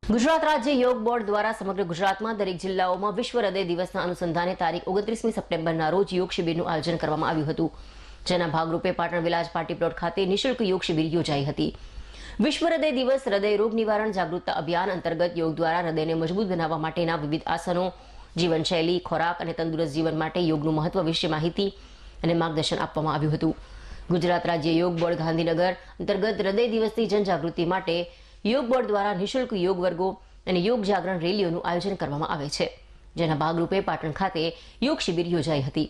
ગુજરાત રાજ્ય યોગ બોર્ડ દ્વારા સમગ્ર ગુજરાતમાં દરેક જિલ્લાઓમાં વિશ્વ હૃદય દિવસના અનુસંધાને તારીખ 29મી સપ્ટેમ્બરના રોજ યોગ શિબિરનું આયોજન કરવામાં આવ્યું હતું, જેના ભાગરૂપે પાટણ વિલાસ પાર્ટી પ્લોટ ખાતે નિઃશુલ્ક યોગ શિબિર યોજાઈ હતી। વિશ્વ હૃદય દિવસ હૃદય રોગ નિવારણ જાગૃતતા અભિયાન અંતર્ગત યોગ દ્વારા હૃદયને મજબૂત બનાવવા માટેના વિવિધ આસનો, જીવનશૈલી, ખોરાક અને તંદુરસ્ત જીવન માટે યોગનું મહત્વ વિશે માહિતી અને માર્ગદર્શન આપવામાં આવ્યું હતું। ગુજરાત રાજ્ય યોગ બોર્ડ ગાંધીનગર અંતર્ગત હૃદય દિવસની જનજાગૃતિ માટે યોગ બોર્ડ દ્વારા નિઃશુલ્ક યોગ વર્ગો અને યોગ જાગરણ રેલીઓનું આયોજન કરવામાં આવે છે, જેના ભાગરૂપે પાટણ ખાતે યોગ શિબિર યોજાઈ હતી।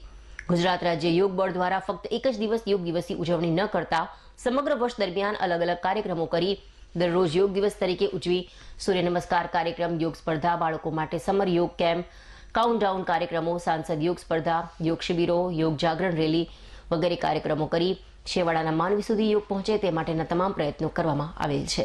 ગુજરાત રાજ્ય યોગ બોર્ડ દ્વારા ફક્ત એક જ દિવસ યોગ દિવસની ઉજવણી ન કરતા સમગ્ર વર્ષ દરમિયાન અલગ અલગ કાર્યક્રમો કરી દરરોજ યોગ દિવસ તરીકે ઉજવી સૂર્ય નમસ્કાર કાર્યક્રમ, યોગ સ્પર્ધા, બાળકો માટે સમર યોગ કેમ્પ, કાઉન્ટડાઉન કાર્યક્રમો, સાંસદ યોગ સ્પર્ધા, યોગ શિબિરો, યોગ જાગરણ રેલી વગેરે કાર્યક્રમો કરી છેવાડાના માનવી સુધી યોગ પહોંચે તે માટેના તમામ પ્રયત્નો કરવામાં આવેલ છે।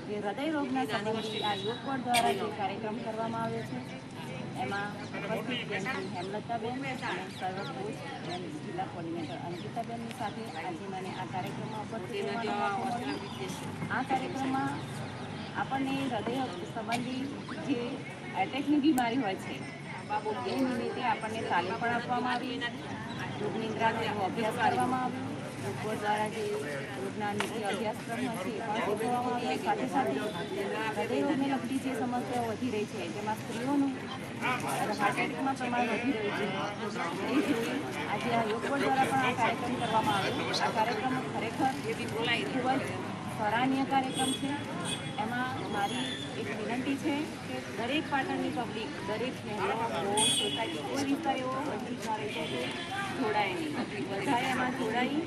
હૃદય રોગના સંબંધી આ યોગ બોર્ડ દ્વારા જે કાર્યક્રમ કરવામાં આવ્યો છે એમાં ઉપસ્થિત બેન હેમલતાબેન અને સર્વકોચ જિલ્લા કોર્ડિનેટર અંકિતાબેનની સાથે આજે મને આ કાર્યક્રમમાં ઉપસ્થિત આ કાર્યક્રમમાં આપણને હૃદય સંબંધી જે એટેકની બીમારી હોય છે એ નિમિત્તે આપણને તાલીમ પણ આપવામાં આવી, યોગ નિદ્રાનો એવો અભ્યાસ કરવામાં આવ્યો, યોગ બોર્ડ દ્વારા જે યોગના નીતિ અભ્યાસક્રમ છે એ પણ શીખવવામાં આવે। સાથે સાથે હૃદય રોગને લગતી જે સમસ્યાઓ વધી રહી છે, જેમાં સ્ત્રીઓનું હાર્ટ એટેકમાં પ્રમાણ વધી રહ્યું છે, એ જોઈ આજે આ યોગ બોર્ડ દ્વારા પણ આ કાર્યક્રમ કરવામાં આવ્યો। આ કાર્યક્રમ ખરેખર ખૂબ જ સરાહનીય કાર્યક્રમ છે। એમાં મારી એક વિનંતી છે કે દરેક પાટણની પબ્લિક, દરેક બહેનો, સોસાયટી, કોઈ વિસ્તાર એવો વંચિત ના રહી શકે, જોડાય નહીં, બધાએ એમાં જોડાઈ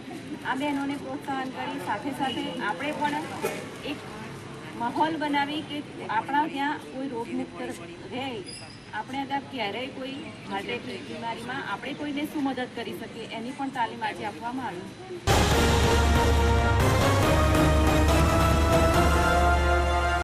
આ બહેનોને પ્રોત્સાહન કરી સાથે સાથે આપણે પણ એક માહોલ બનાવી કે આપણા ત્યાં કોઈ રોગમુક્ત રહે, આપણે અગર ક્યારેય કોઈ હાર્ટ એટેકની બીમારીમાં આપણે કોઈને શું મદદ કરી શકીએ એની પણ તાલીમ આજે આપવામાં આવી।